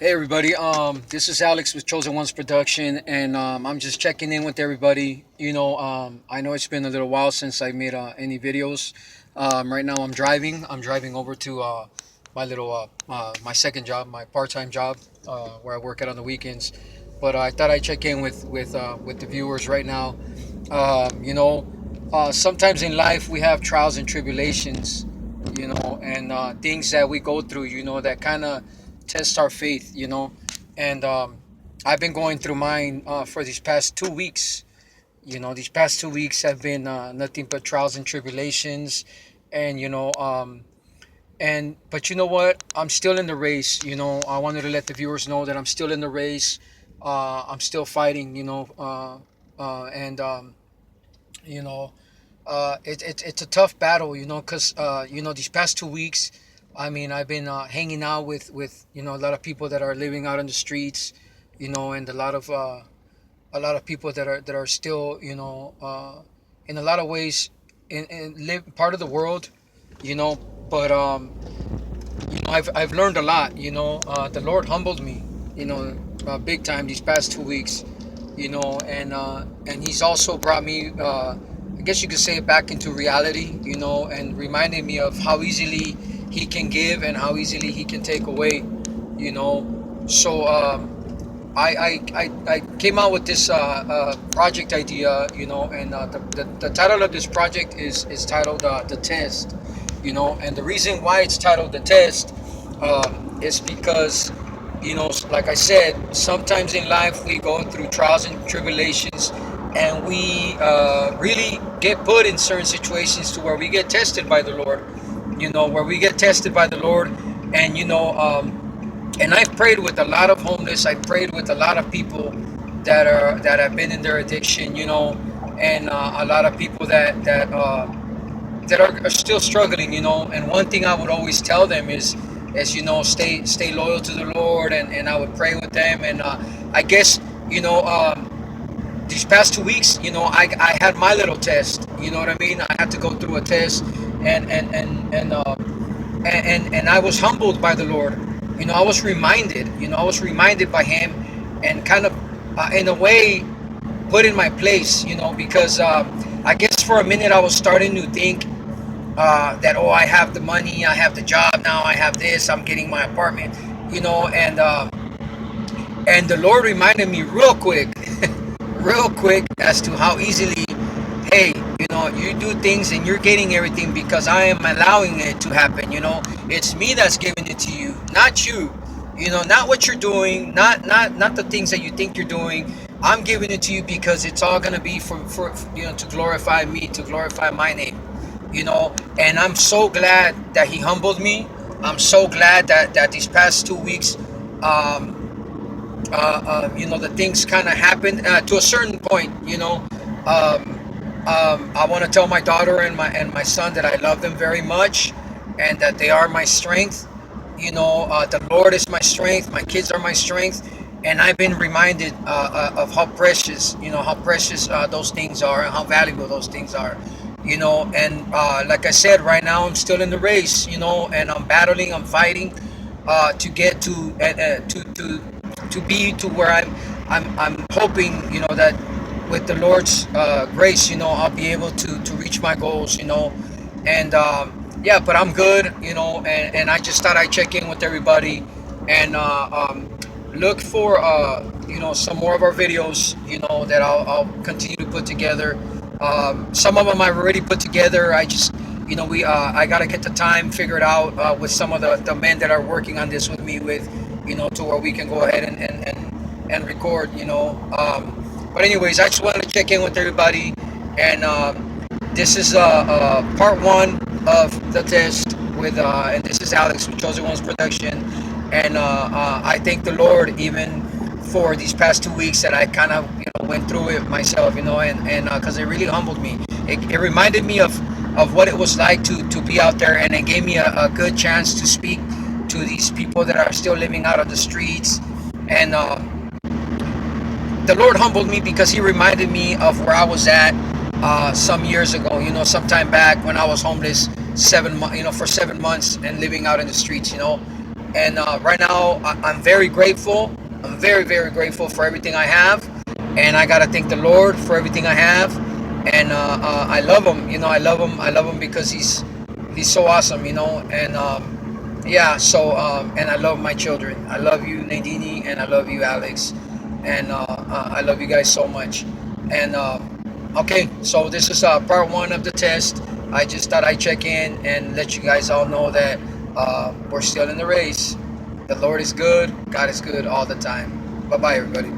Hey everybody, this is Alex with Chosen1s.production, and I'm just checking in with everybody. I know it's been a little while since I made any videos. Right now I'm driving. I'm driving over to my second job, my part-time job, where I work at on the weekends. But I thought I'd check in with the viewers right now. Sometimes in life we have trials and tribulations, and things that we go through, that kind of test our faith, and I've been going through mine for these past 2 weeks. These past 2 weeks have been nothing but trials and tribulations, and but you know what? I'm still in the race. I wanted to let the viewers know that I'm still in the race. I'm still fighting. And you know, it's a tough battle. Because these past 2 weeks, I mean, I've been hanging out with a lot of people that are living out on the streets, and a lot of people that are still in a lot of ways in live part of the world, you know. But I've learned a lot. The Lord humbled me, big time these past 2 weeks, and He's also brought me, I guess you could say, back into reality, and reminded me of how easily He can give and how easily He can take away, you know. So I came out with this project idea, and the title of this project is titled The Test, and the reason why it's titled The Test is because, like I said, sometimes in life we go through trials and tribulations, and we really get put in certain situations to where we get tested by the Lord, where we get tested by the Lord, and and I've prayed with a lot of homeless. I prayed with a lot of people that have been in their addiction, and a lot of people that are still struggling, And one thing I would always tell them is stay loyal to the Lord, and I would pray with them. And I guess these past 2 weeks, I had my little test. You know what I mean? I had to go through a test, and and and and. Uh, and I was humbled by the Lord. I was reminded by Him, and kind of, in a way, put in my place. Because I guess for a minute I was starting to think that, oh, I have the money, I have the job now, I have this, I'm getting my apartment, and the Lord reminded me real quick, real quick, as to how easily, hey, you do things and you're getting everything because I am allowing it to happen. It's me that's giving it to you, not you. Not what you're doing, not the things that you think you're doing. I'm giving it to you because it's all gonna be for to glorify me, to glorify my name. And I'm so glad that He humbled me. I'm so glad that these past 2 weeks, the things kind of happened to a certain point. I want to tell my daughter and my son that I love them very much, and that they are my strength. The Lord is my strength. My kids are my strength, and I've been reminded of how precious those things are, and how valuable those things are. And like I said, right now I'm still in the race. And I'm battling. I'm fighting to get to be to where I'm hoping, that with the Lord's grace, I'll be able to reach my goals, and yeah, but I'm good, and I just thought I'd check in with everybody, and look for some more of our videos, that I'll continue to put together. Some of them I've already put together. I just, I gotta get the time figured out with some of the men that are working on this with me, to where we can go ahead and record. But anyways, I just wanted to check in with everybody, and this is part one of the test and this is Alex with Chosen1s.production, and I thank the Lord even for these past 2 weeks that I kind of went through it myself, and because it really humbled me. It reminded me of what it was like to be out there, and it gave me a good chance to speak to these people that are still living out on the streets, and the Lord humbled me because He reminded me of where I was at some years ago. Some time back when I was homeless, for 7 months and living out in the streets. And right now, I'm very grateful. I'm very, very grateful for everything I have, and I gotta thank the Lord for everything I have. And I love him. You know, I love him. I love him because he's so awesome. You know, and yeah. So and I love my children. I love you, Nadine, and I love you, Alex, and I love you guys so much. And okay, so this is part one of the test. I just thought I'd check in and let you guys all know that we're still in the race. The Lord is good. God is good all the time. Bye bye, everybody.